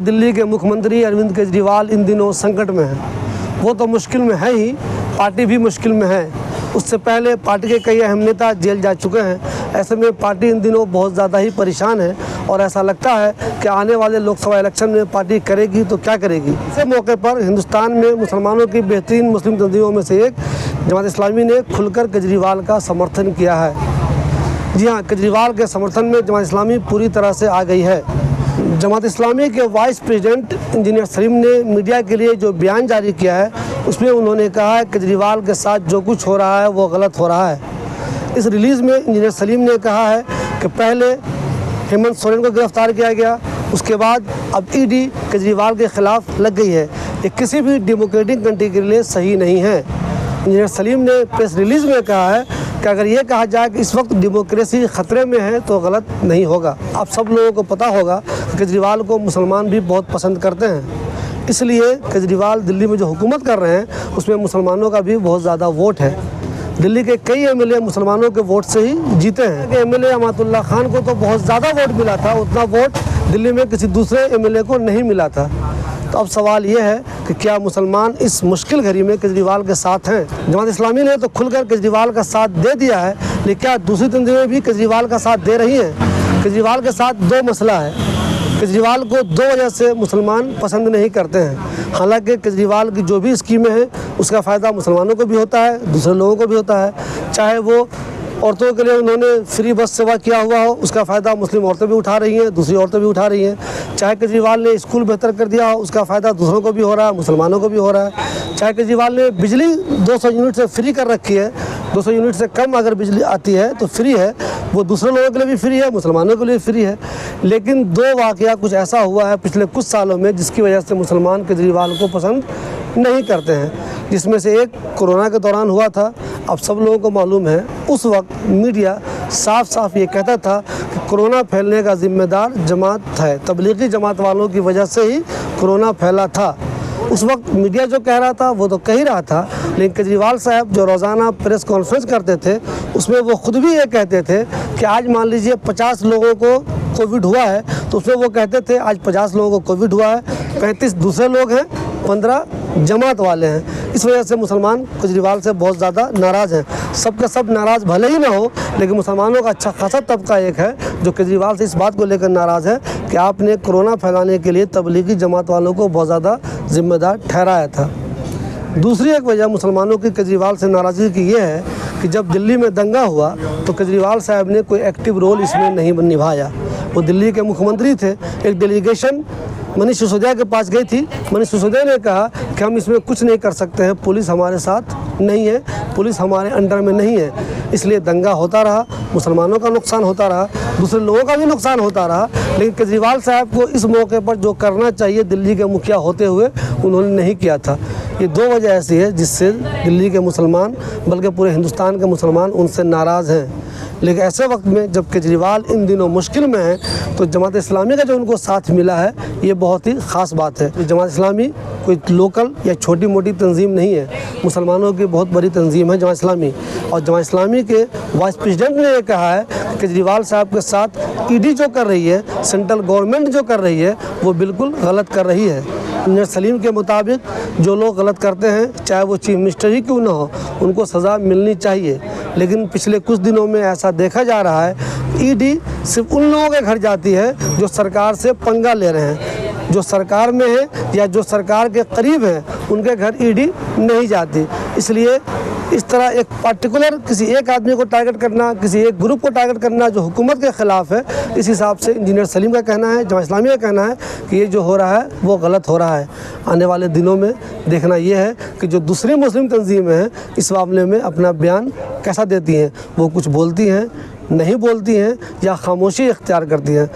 दिल्ली के मुख्यमंत्री अरविंद केजरीवाल इन दिनों संकट में हैं। वो तो मुश्किल में है ही, पार्टी भी मुश्किल में है। उससे पहले पार्टी के कई अहम नेता जेल जा चुके हैं। ऐसे में पार्टी इन दिनों बहुत ज़्यादा ही परेशान है और ऐसा लगता है कि आने वाले लोकसभा इलेक्शन में पार्टी करेगी तो क्या करेगी। इस मौके पर हिंदुस्तान में मुसलमानों की बेहतरीन मुस्लिम तंजीमों में से एक जमात इस्लामी ने खुलकर केजरीवाल का समर्थन किया है। जी हाँ, केजरीवाल के समर्थन में जमात इस्लामी पूरी तरह से आ गई है। जमात इस्लामी के वाइस प्रेसिडेंट इंजीनियर सलीम ने मीडिया के लिए जो बयान जारी किया है उसमें उन्होंने कहा है केजरीवाल के साथ जो कुछ हो रहा है वो गलत हो रहा है। इस रिलीज़ में इंजीनियर सलीम ने कहा है कि पहले हेमंत सोरेन को गिरफ्तार किया गया, उसके बाद अब ईडी केजरीवाल के ख़िलाफ़ लग गई है। ये किसी भी डेमोक्रेटिक कंट्री के लिए सही नहीं है। इंजीनियर सलीम ने प्रेस रिलीज़ में कहा है कि अगर ये कहा जाए कि इस वक्त डेमोक्रेसी ख़तरे में है तो गलत नहीं होगा। आप सब लोगों को पता होगा केजरीवाल को मुसलमान भी बहुत पसंद करते हैं, इसलिए केजरीवाल दिल्ली में जो हुकूमत कर रहे हैं उसमें मुसलमानों का भी बहुत ज़्यादा वोट है। दिल्ली के कई एमएलए मुसलमानों के वोट से ही जीते हैं। एमएलए अमातुल्लाह खान को तो बहुत ज़्यादा वोट मिला था, उतना वोट दिल्ली में किसी दूसरे एमएलए को नहीं मिला था। तो अब सवाल ये है कि क्या मुसलमान इस मुश्किल घड़ी में केजरीवाल के साथ हैं। जमात इस्लामी ने तो खुलकर केजरीवाल का साथ दे दिया है, लेकिन क्या दूसरी तंजीमें भी केजरीवाल का साथ दे रही हैं। केजरीवाल के साथ दो मसला है। केजरीवाल को दो वजह से मुसलमान पसंद नहीं करते हैं। हालांकि केजरीवाल की जो भी स्कीमें हैं उसका फ़ायदा मुसलमानों को भी होता है, दूसरे लोगों को भी होता है। चाहे वो औरतों के लिए उन्होंने फ्री बस सेवा किया हुआ हो, उसका फ़ायदा मुस्लिम औरतें भी उठा रही हैं, दूसरी औरतें भी उठा रही हैं। चाहे केजरीवाल ने स्कूल बेहतर कर दिया हो, उसका फ़ायदा दूसरों को भी हो रहा है, मुसलमानों को भी हो रहा है। चाहे केजरीवाल ने बिजली 200 यूनिट से फ्री कर रखी है, 200 यूनिट से कम अगर बिजली आती है तो फ्री है, वो दूसरे लोगों के लिए भी फ्री है, मुसलमानों के लिए फ्री है। लेकिन दो वाक़या कुछ ऐसा हुआ है पिछले कुछ सालों में जिसकी वजह से मुसलमान केजरीवाल को पसंद नहीं करते हैं, जिसमें से एक कोरोना के दौरान हुआ था। अब सब लोगों को मालूम है उस वक्त मीडिया साफ साफ ये कहता था कि कोरोना फैलने का जिम्मेदार जमात है, तबलीगी जमात वालों की वजह से ही कोरोना फैला था। उस वक्त मीडिया जो कह रहा था वो तो कह ही रहा था, लेकिन केजरीवाल साहब जो रोज़ाना प्रेस कॉन्फ्रेंस करते थे उसमें वो खुद भी ये कहते थे कि आज मान लीजिए 50 लोगों को कोविड हुआ है तो उसमें वो कहते थे आज 50 लोगों को कोविड हुआ है, 35 दूसरे लोग हैं, 15 जमात वाले हैं। इस वजह से मुसलमान केजरीवाल से बहुत ज़्यादा नाराज़ हैं। सबके सब नाराज़ भले ही ना हो, लेकिन मुसलमानों का अच्छा खासा तबका एक है जो केजरीवाल से इस बात को लेकर नाराज़ है कि आपने कोरोना फैलाने के लिए तबलीगी जमात वालों को बहुत ज़्यादा जिम्मेदार ठहराया था। दूसरी एक वजह मुसलमानों की केजरीवाल से नाराज़गी की ये है कि जब दिल्ली में दंगा हुआ तो केजरीवाल साहब ने कोई एक्टिव रोल इसमें नहीं निभाया। वो दिल्ली के मुख्यमंत्री थे। एक डेलीगेशन मनीष सिसोदिया के पास गई थी। मनीष सिसोदिया ने कहा कि हम इसमें कुछ नहीं कर सकते हैं, पुलिस हमारे साथ नहीं है, पुलिस हमारे अंडर में नहीं है। इसलिए दंगा होता रहा, मुसलमानों का नुकसान होता रहा, दूसरे लोगों का भी नुकसान होता रहा। लेकिन केजरीवाल साहब को इस मौके पर जो करना चाहिए दिल्ली के मुखिया होते हुए उन्होंने नहीं किया था। ये दो वजह ऐसी है जिससे दिल्ली के मुसलमान बल्कि पूरे हिंदुस्तान के मुसलमान उनसे नाराज़ हैं। लेकिन ऐसे वक्त में जब केजरीवाल इन दिनों मुश्किल में है तो जमात इस्लामी का जो उनको साथ मिला है ये बहुत ही ख़ास बात है। जमात इस्लामी कोई लोकल या छोटी मोटी तंजीम नहीं है, मुसलमानों की बहुत बड़ी तंजीम है जमात इस्लामी। और जमात इस्लामी के वाइस प्रेसिडेंट ने ये कहा है कि केजरीवाल साहब के साथ ईडी जो कर रही है, सेंट्रल गवर्नमेंट जो कर रही है वो बिल्कुल गलत कर रही है। इंजीनियर सलीम के मुताबिक जो लोग गलत करते हैं चाहे वो चीफ मिनिस्टर ही क्यों ना हो उनको सज़ा मिलनी चाहिए। लेकिन पिछले कुछ दिनों में ऐसा देखा जा रहा है ईडी सिर्फ उन लोगों के घर जाती है जो सरकार से पंगा ले रहे हैं, जो सरकार में है या जो सरकार के करीब हैं, उनके घर ईडी नहीं जाती। इसलिए इस तरह एक पार्टिकुलर किसी एक आदमी को टारगेट करना, किसी एक ग्रुप को टारगेट करना जो हुकूमत के ख़िलाफ़ है, इस हिसाब से इंजीनियर सलीम का कहना है, जमात इस्लामी का कहना है कि ये जो हो रहा है वो गलत हो रहा है। आने वाले दिनों में देखना ये है कि जो दूसरी मुस्लिम तंजीमें हैं इस मामले में अपना बयान कैसा देती हैं, वो कुछ बोलती हैं, नहीं बोलती हैं या खामोशी इख्तियार करती हैं।